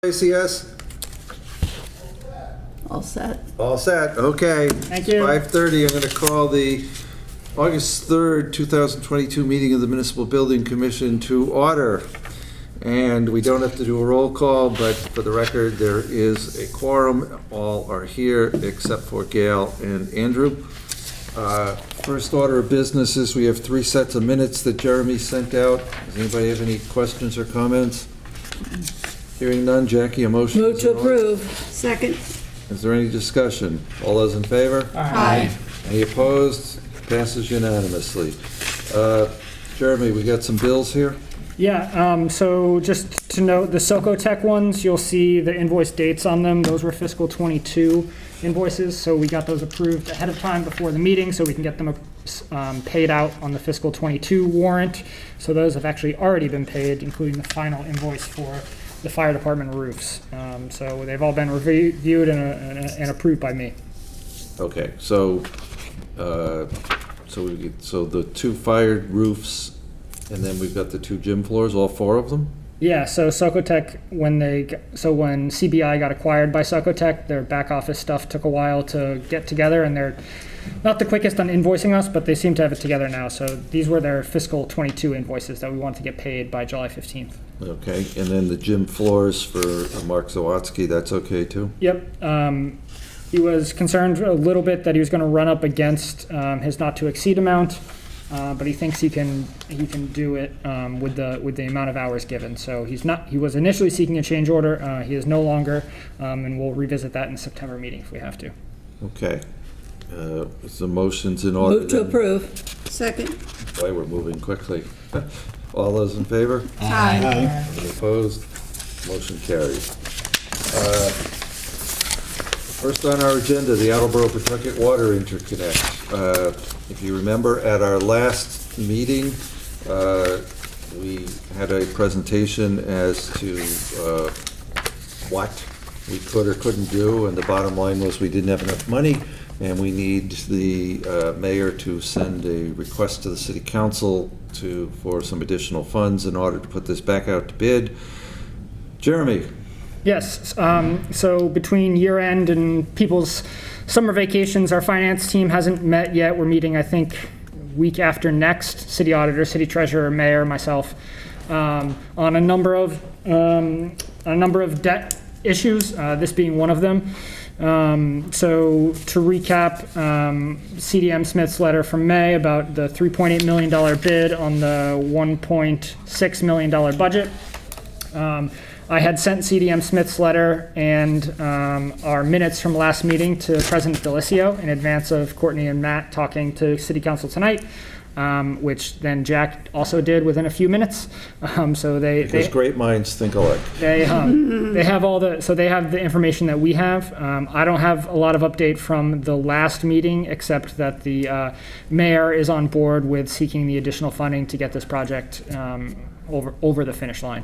ACS? All set. All set, okay. Thank you. 5:30, I'm going to call the August 3rd, 2022 meeting of the Municipal Building Commission to order. And we don't have to do a roll call, but for the record, there is a quorum. All are here except for Gail and Andrew. First order of business is we have 3 sets of minutes that Jeremy sent out. Does anybody have any questions or comments? Hearing none, Jackie, a motion? Move to approve. Second. Is there any discussion? All those in favor? Aye. Any opposed? Passes unanimously. Jeremy, we got some bills here? Yeah, so just to note, the Socotec ones, you'll see the invoice dates on them. Those were fiscal 22 invoices, so we got those approved ahead of time before the meeting so we can get them paid out on the fiscal 22 warrant. So those have actually already been paid, including the final invoice for the fire department roofs. So they've all been reviewed and approved by me. Okay, so so the 2 fired roofs, and then we've got the 2 gym floors, all 4 of them? Yeah, so Socotec, when CBI got acquired by Socotec, their back office stuff took a while to get together, and they're not the quickest on invoicing us, but they seem to have it together now. So these were their fiscal 22 invoices that we wanted to get paid by July 15th. Okay, and then the gym floors for Mark Zawatsky, that's okay too? Yep. He was concerned a little bit that he was going to run up against his not to exceed amount, but he thinks he can do it with the amount of hours given. So he was initially seeking a change order. He is no longer, and we'll revisit that in the September meeting if we have to. Okay. Is the motions in order? Move to approve. Second. Boy, we're moving quickly. All those in favor? Aye. Any opposed? Motion carries. First on our agenda, the Attleboro Pawtucket Water Interconnect. If you remember, at our last meeting, we had a presentation as to what we could or couldn't do, and the bottom line was we didn't have enough money, and we need the mayor to send a request to the city council for some additional funds in order to put this back out to bid. Jeremy? Yes, so between year end and people's summer vacations, our finance team hasn't met yet. We're meeting, I think, week after next, city auditor, city treasurer, mayor, myself, on a number of debt issues, this being one of them. So to recap, CDM Smith's letter from May about the $3.8 million bid on the $1.6 million budget. I had sent CDM Smith's letter and our minutes from last meeting to President Delicio in advance of Courtney and Matt talking to City Council tonight, which then Jack also did within a few minutes. So Because great minds think alike. They have they have the information that we have. I don't have a lot of update from the last meeting, except that the mayor is on board with seeking the additional funding to get this project over the finish line.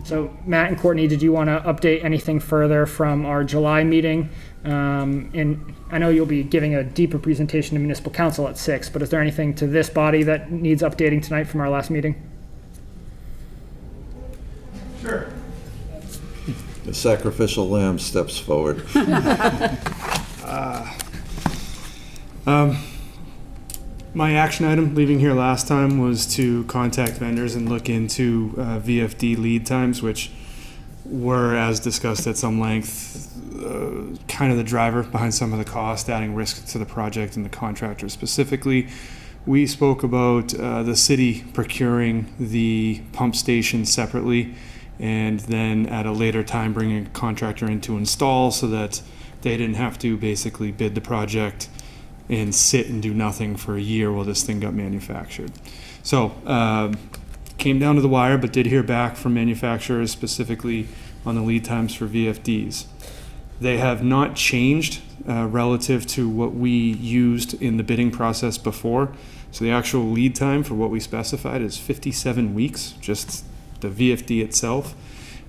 So Matt and Courtney, did you want to update anything further from our July meeting? And I know you'll be giving a deeper presentation to Municipal Council at 6, but is there anything to this body that needs updating tonight from our last meeting? Sure. The sacrificial lamb steps forward. My action item leaving here last time was to contact vendors and look into VFD lead times, which were, as discussed at some length, kind of the driver behind some of the cost, adding risk to the project and the contractor specifically. We spoke about the city procuring the pump station separately, and then at a later time bringing a contractor in to install so that they didn't have to basically bid the project and sit and do nothing for a year while this thing got manufactured. So came down to the wire, but did hear back from manufacturers specifically on the lead times for VFDs. They have not changed relative to what we used in the bidding process before. So the actual lead time for what we specified is 57 weeks, just the VFD itself.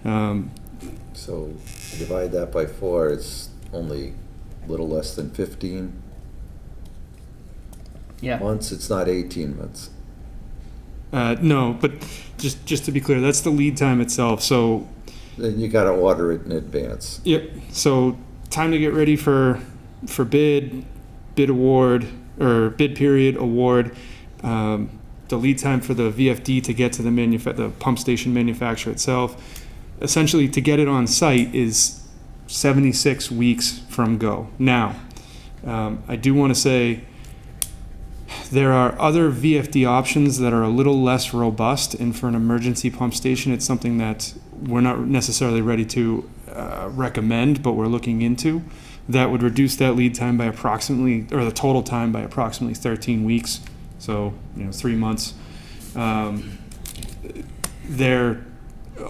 So divide that by 4, it's only a little less than 15 months. It's not 18 months. No, but just to be clear, that's the lead time itself. So then you gotta order it in advance. Yep. So time to get ready for bid award, or bid period award. The lead time for the VFD to get to the pump station manufacturer itself, essentially to get it on site, is 76 weeks from go. Now, I do want to say there are other VFD options that are a little less robust, and for an emergency pump station, it's something that we're not necessarily ready to recommend, but we're looking into. That would reduce that lead time by approximately, or the total time by approximately 13 weeks. So, 3 months. They're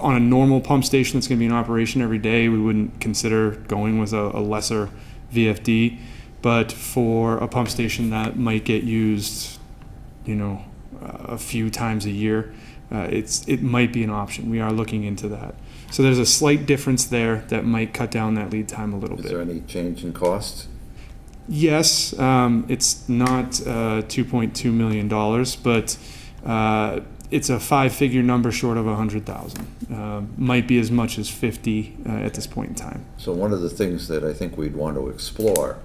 on a normal pump station that's going to be in operation every day. We wouldn't consider going with a lesser VFD, but for a pump station that might get used, a few times a year, it might be an option. We are looking into that. So there's a slight difference there that might cut down that lead time a little bit. Is there any change in cost? Yes, it's not $2.2 million, but it's a 5-figure number short of 100,000. Might be as much as 50 at this point in time. So one of the things that I think we'd want to explore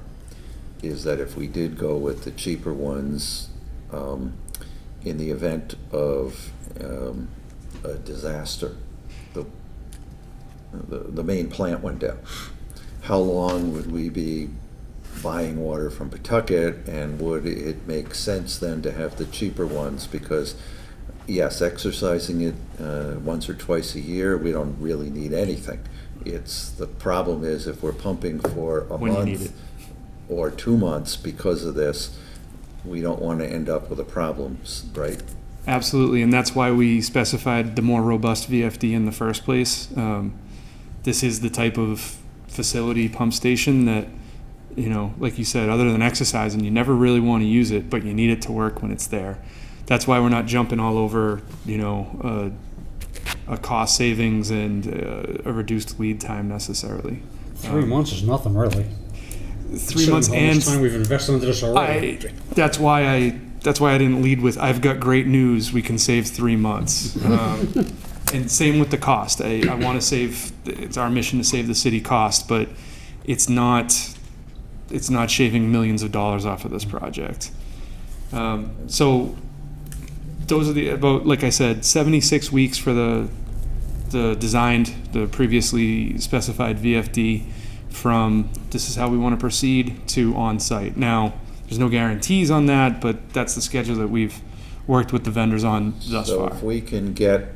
is that if we did go with the cheaper ones, in the event of a disaster, the main plant went down, how long would we be buying water from Pawtucket, and would it make sense then to have the cheaper ones? Because yes, exercising it once or twice a year, we don't really need anything. The problem is if we're pumping for a When you need month it. or 2 months because of this, we don't want to end up with a problem, right? Absolutely, and that's why we specified the more robust VFD in the first place. This is the type of facility, pump station, that, like you said, other than exercising, you never really want to use it, but you need it to work when it's there. That's why we're not jumping all over, a cost savings and a reduced lead time necessarily. 3 months is nothing, really. 3 months, How and much time we've invested into this already. that's why I didn't lead with, I've got great news, we can save 3 months. And same with the cost. I want to save, it's our mission to save the city cost, but it's not shaving millions of dollars off of this project. So those are like I said, 76 weeks for the previously specified VFD, from this is how we want to proceed to on-site. Now, there's no guarantees on that, but that's the schedule that we've worked with the vendors on thus So far. if we can get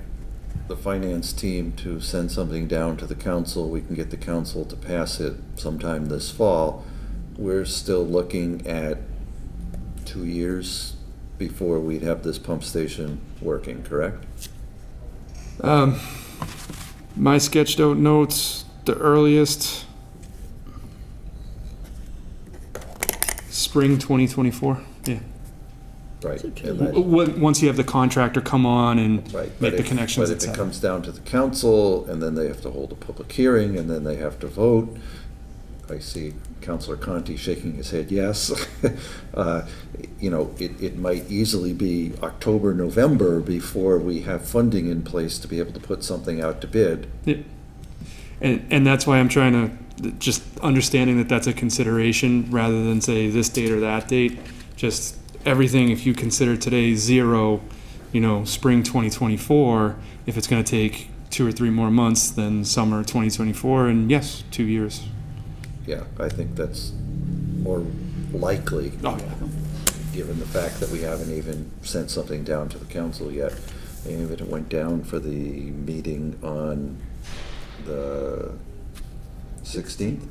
the finance team to send something down to the council, we can get the council to pass it sometime this fall, we're still looking at 2 years before we'd have this pump station working, correct? My sketched out notes, the earliest, spring 2024. Yeah. Right. And that- Once you have the contractor come on and Right, make but the if, connections, but et if it cetera. comes down to the council, and then they have to hold a public hearing, and then they have to vote, I see Councilor Conti shaking his head yes. It might easily be October, November before we have funding in place to be able to put something out to bid. Yeah. And that's why I'm trying to, just understanding that that's a consideration rather than say this date or that date. Just everything, if you consider today zero, spring 2024, if it's going to take 2 or 3 more months, then summer 2024, and yes, 2 years. Yeah, I think that's more likely, Oh, yeah. given the fact that we haven't even sent something down to the council yet. And if it went down for the meeting on the 16th?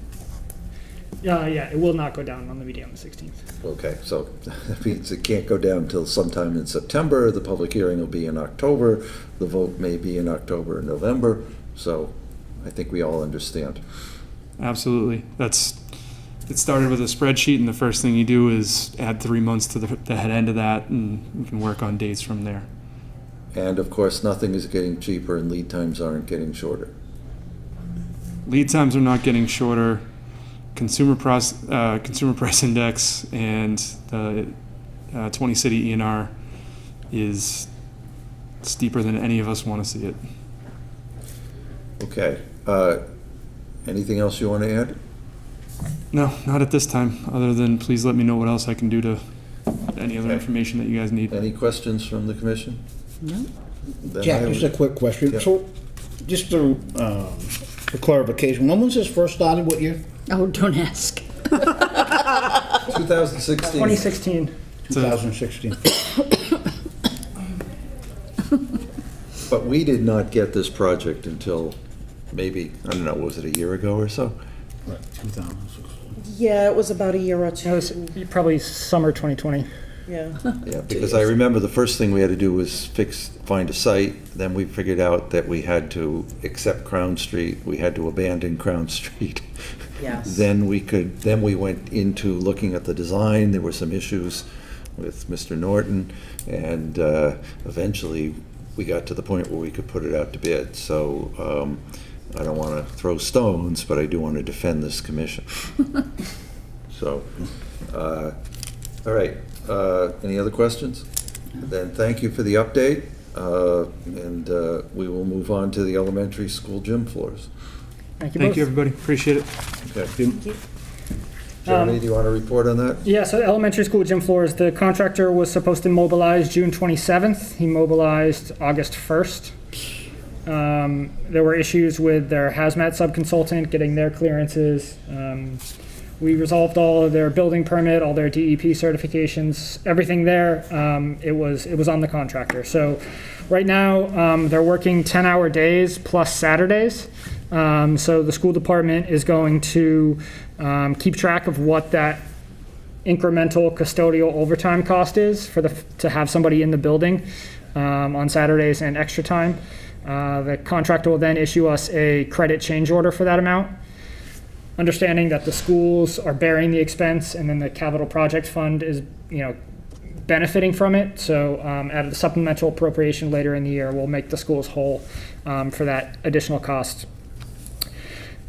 Yeah, it will not go down on the meeting on the 16th. Okay, so that means it can't go down until sometime in September. The public hearing will be in October. The vote may be in October or November. So I think we all understand. Absolutely. It started with a spreadsheet, and the first thing you do is add 3 months to the head end of that, and we can work on dates from there. And of course, nothing is getting cheaper and lead times aren't getting shorter. Lead times are not getting shorter. Consumer price index and the 20 city ENR is steeper than any of us want to see it. Okay, Anything else you want to add? No, not at this time, other than please let me know what else I can do to, any other Okay. information that you guys need. Any questions from the commission? No. Jack, just a quick question. Yeah. So, just to, for clarification, when was this first started, what year? Oh, don't ask. 2016. 2016. 2016. But we did not get this project until maybe, I don't know, was it a year ago or so? 2016. Yeah, it was about a year or That two. was probably summer 2020. Yeah. Yeah, because I remember the first thing we had to do was find a site. Then we figured out that we had to accept Crown Street. We had to abandon Crown Street. Yes. Then we went into looking at the design. There were some issues with Mr. Norton, and eventually we got to the point where we could put it out to bid. So I don't want to throw stones, but I do want to defend this commission. So, all right. Any other questions? Then thank you for the update, and we will move on to the elementary school gym floors. Thank you Thank both. you, everybody, appreciate it. Okay. Jeremy, do you want to report on that? Yeah, so elementary school gym floors, the contractor was supposed to mobilize June 27th. He mobilized August 1st. There were issues with their hazmat subconsultant getting their clearances. We resolved all of their building permit, all their DEP certifications, everything there. It was on the contractor. So right now, they're working 10-hour days plus Saturdays. So the school department is going to keep track of what that incremental custodial overtime cost is to have somebody in the building on Saturdays and extra time. The contractor will then issue us a credit change order for that amount, understanding that the schools are bearing the expense and then the capital project fund is, benefiting from it. So at a supplemental appropriation later in the year, we'll make the schools whole for that additional cost.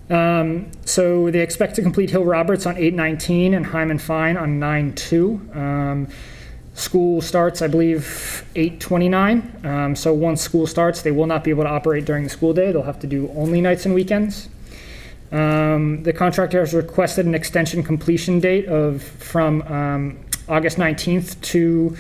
So they expect to complete Hill Roberts on 8/19 and Hyman Fine on 9/2. School starts, I believe, 8/29. So once school starts, they will not be able to operate during the school day. They'll have to do only nights and weekends. The contractor has requested an extension completion date from August 19th to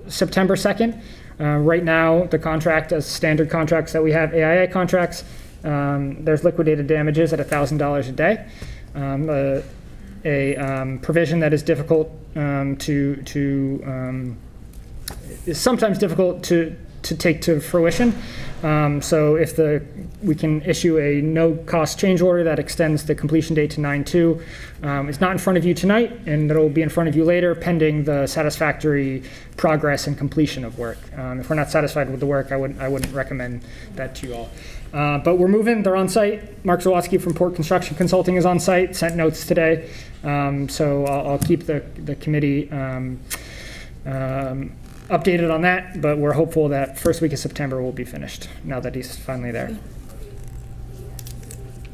September 2nd. Right now, the contract, as standard contracts that we have, AIA contracts, there's liquidated damages at $1,000 a day. A provision that is difficult is sometimes difficult to take to fruition. So if we can issue a no-cost change order that extends the completion date to 9/2. It's not in front of you tonight, and it'll be in front of you later, pending the satisfactory progress and completion of work. If we're not satisfied with the work, I wouldn't recommend that to you all. But we're moving. They're on site. Mark Zawodzki from Port Construction Consulting is on site. Sent notes today. So I'll keep the committee updated on that, but we're hopeful that first week of September will be finished, now that he's finally there.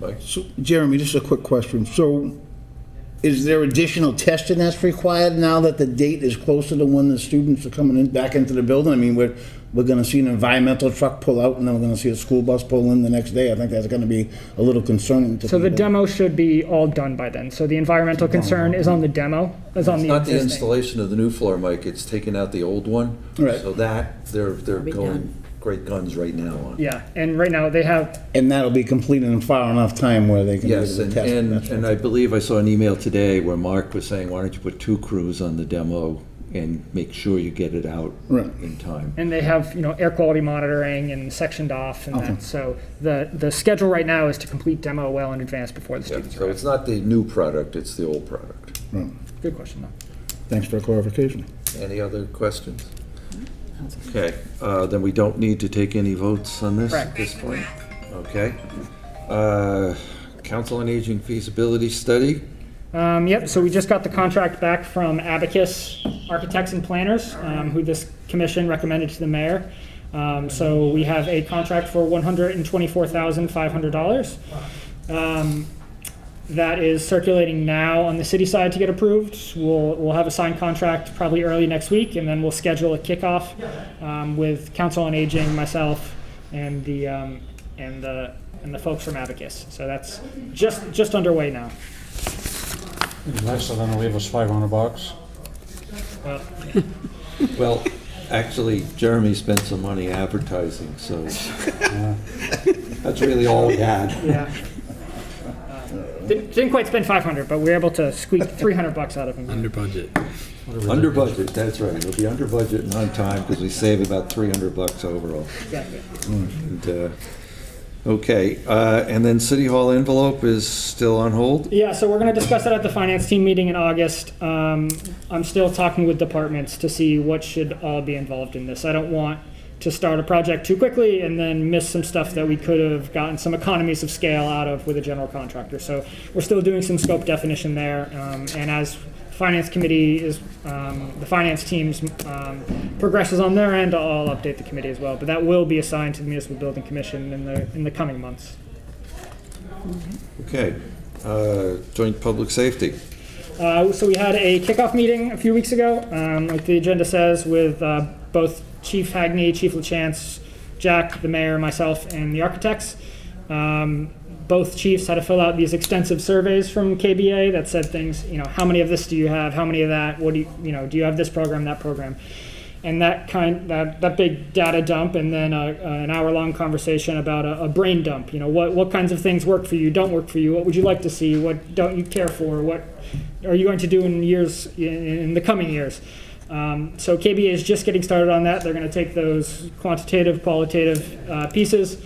Mike? So, Jeremy, just a quick question. So, is there additional testing that's required now that the date is closer to when the students are coming back into the building? I mean, we're going to see an environmental truck pull out, and then we're going to see a school bus pull in the next day. I think that's going to be a little concerning to So the people. demo should be all done by then. So the environmental concern is on the demo, is on It's the not the existing. installation of the new floor, Mike, it's taking out the old one. Right. So that, they're be going done. great guns right now on. Yeah, and right now they have, And that'll be completed in far enough time where they can do Yes, the and, testing. and That's and right. I believe I saw an email today where Mark was saying, why don't you put 2 crews on the demo and make sure you get it out Right. in time. and they have, air quality monitoring and sectioned off and that. So the schedule right now is to complete demo well in advance before the Yeah, students so arrive. it's not the new product, it's the old product. Right. Good question, though. Thanks for the clarification. Any other questions? Okay, then we don't need to take any votes on this at Correct. this point? Okay. Council on Aging feasibility study? Yep, so we just got the contract back from Abacus Architects and Planners, who this commission recommended to the mayor. So we have a contract for $124,500. That is circulating now on the city side to get approved. We'll have a signed contract probably early next week, and then we'll schedule a kickoff with Council on Aging, myself, and the and the folks from Abacus. So that's just underway now. Next, they're gonna leave us $500. Well, Well, actually, Jeremy spent some money advertising, so that's really all we had. yeah. Didn't quite spend 500, but we were able to squeak $300 out of him. Under budget. Under budget, that's right. It'll be under budget and on time because we save about $300 overall. Exactly. And, okay, and then City Hall envelope is still on hold? Yeah, so we're going to discuss that at the finance team meeting in August. I'm still talking with departments to see what should all be involved in this. I don't want to start a project too quickly and then miss some stuff that we could have gotten some economies of scale out of with a general contractor. So we're still doing some scope definition there, and as finance committee is, the finance team's progresses on their end, I'll update the committee as well. But that will be assigned to the Municipal Building Commission in the coming months. Okay, joint public safety. So we had a kickoff meeting a few weeks ago, like the agenda says, with both Chief Hagney, Chief LaChance, Jack, the mayor, myself, and the architects. Both chiefs had to fill out these extensive surveys from KBA that said things, how many of this do you have? How many of that? What do do you have this program, that program? And that big data dump, and then an hour-long conversation about a brain dump. What kinds of things work for you, don't work for you? What would you like to see? What don't you care for? What are you going to do in the coming years? So KBA is just getting started on that. They're going to take those quantitative, qualitative pieces,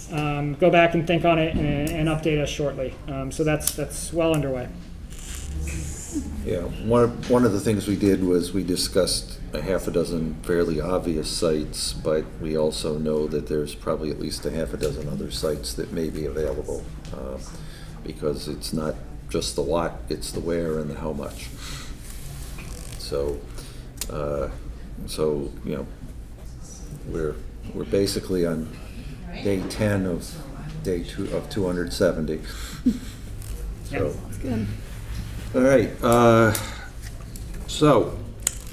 go back and think on it, and update us shortly. So that's well underway. Yeah, one of the things we did was we discussed a half a dozen fairly obvious sites, but we also know that there's probably at least a half a dozen other sites that may be available, because it's not just the what, it's the where and the how much. So, we're basically on day 10 of day 2 of 270. So, That's good. all right. So,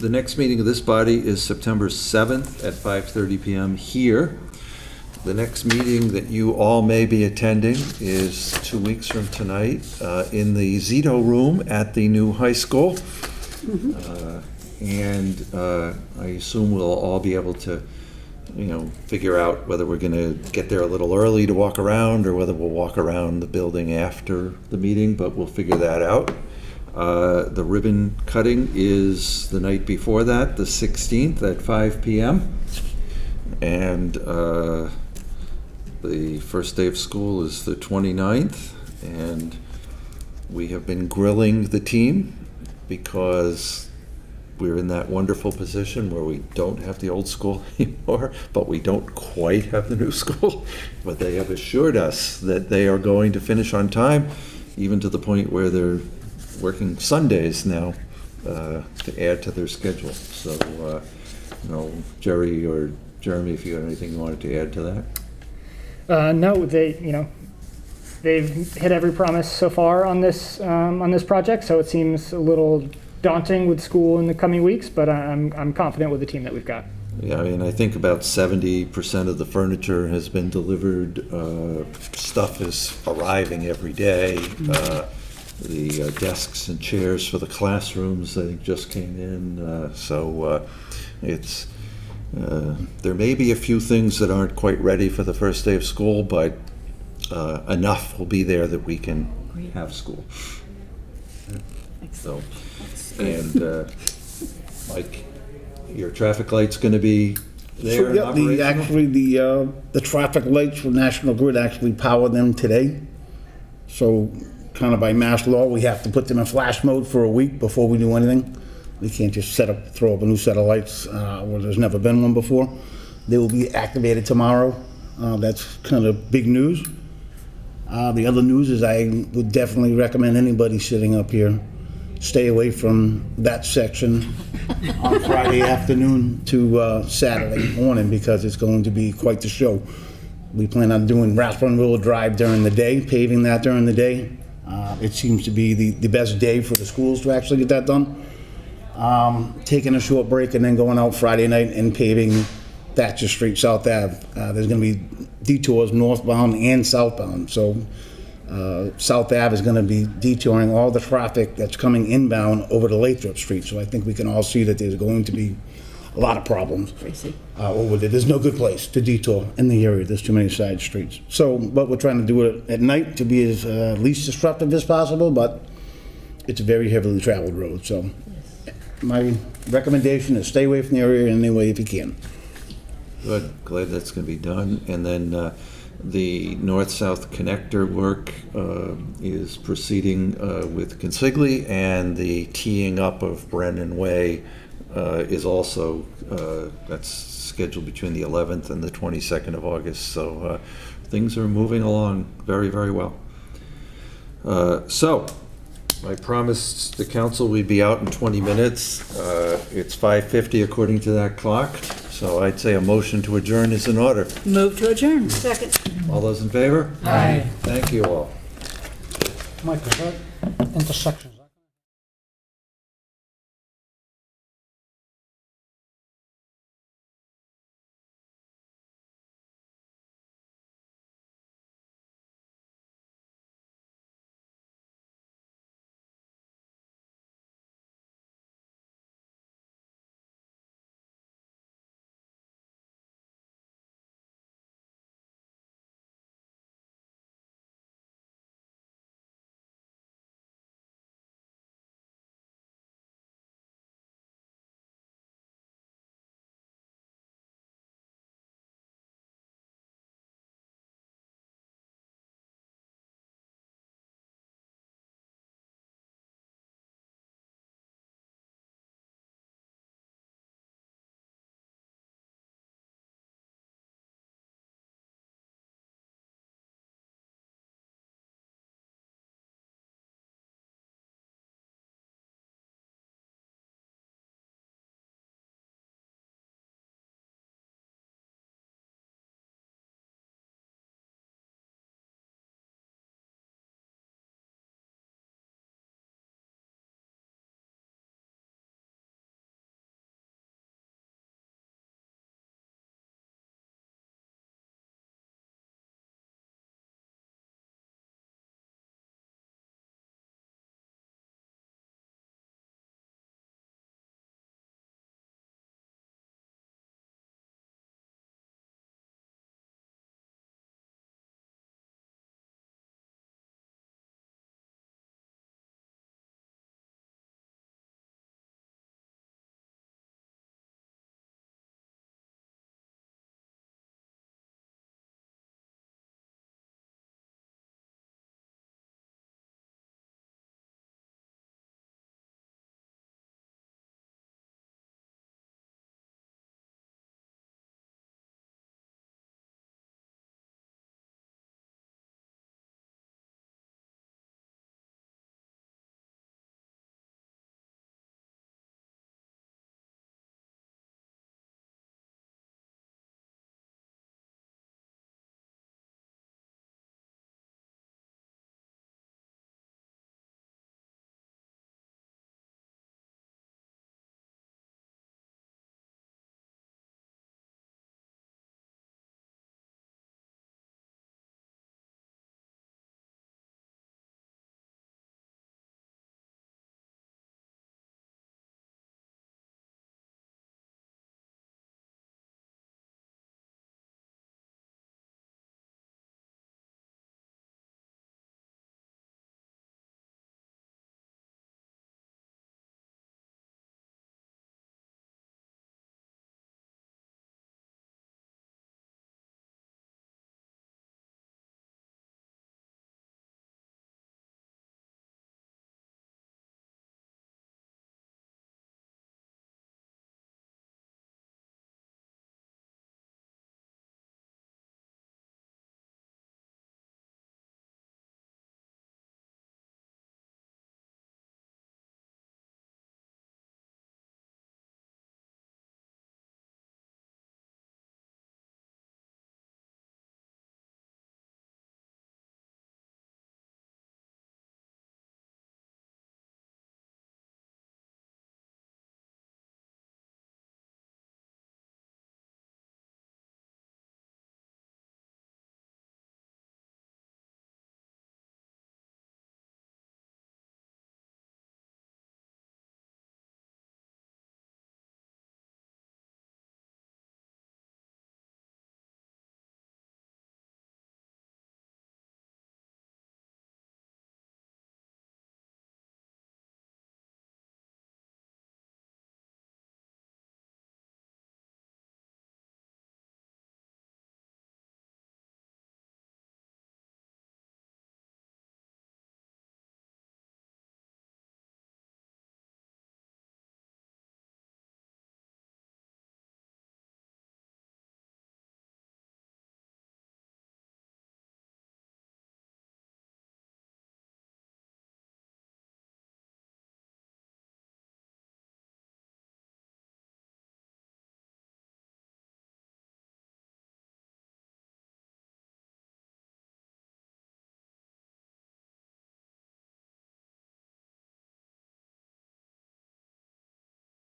the next meeting of this body is September 7th at 5:30 p.m. here. The next meeting that you all may be attending is 2 weeks from tonight in the Zito room at the new high school. And I assume we'll all be able to, figure out whether we're going to get there a little early to walk around or whether we'll walk around the building after the meeting, but we'll figure that out. The ribbon cutting is the night before that, the 16th at 5 p.m. And the first day of school is the 29th. And we have been grilling the team because we're in that wonderful position where we don't have the old school anymore, but we don't quite have the new school. But they have assured us that they are going to finish on time, even to the point where they're working Sundays now to add to their schedule. So, Jerry or Jeremy, if you have anything you wanted to add to that? No, they've hit every promise so far on this project. So it seems a little daunting with school in the coming weeks, but I'm confident with the team that we've got. Yeah, I think about 70% of the furniture has been delivered. Stuff is arriving every day. The desks and chairs for the classrooms, I think, just came in. It's there may be a few things that aren't quite ready for the first day of school, but enough will be there that we can have school. So, and Mike, your traffic light's going to be there in operational? The traffic lights for National Grid actually power them today. So kind of by mass law, we have to put them in flash mode for a week before we do anything. We can't just throw up a new set of lights where there's never been one before. They will be activated tomorrow. That's kind of big news. The other news is I would definitely recommend anybody sitting up here stay away from that section on Friday afternoon to Saturday morning, because it's going to be quite the show. We plan on doing Rathbun Willow Drive during the day, paving that during the day. It seems to be the best day for the schools to actually get that done. Taking a short break and then going out Friday night and paving Thatcher Street, South Ave. There's going to be detours northbound and southbound. So South Ave is going to be detouring all the traffic that's coming inbound over to Lathrop Street. So I think we can all see that there's going to be a lot of problems over there. There's no good place to detour in the area. There's too many side streets. So, but we're trying to do it at night to be as least disruptive as possible, but it's a very heavily traveled road. So my recommendation is stay away from the area in any way if you can. Good, glad that's going to be done. And then the north-south connector work is proceeding with Consigli, and the teeing up of Brennan Way is also, that's scheduled between the 11th and the 22nd of August. So things are moving along very, very well. So I promised the council we'd be out in 20 minutes. It's 5:50 according to that clock. So I'd say a motion to adjourn is in order. Move to adjourn. Second. All those in favor? Aye. Thank you all. Mike, is that intersection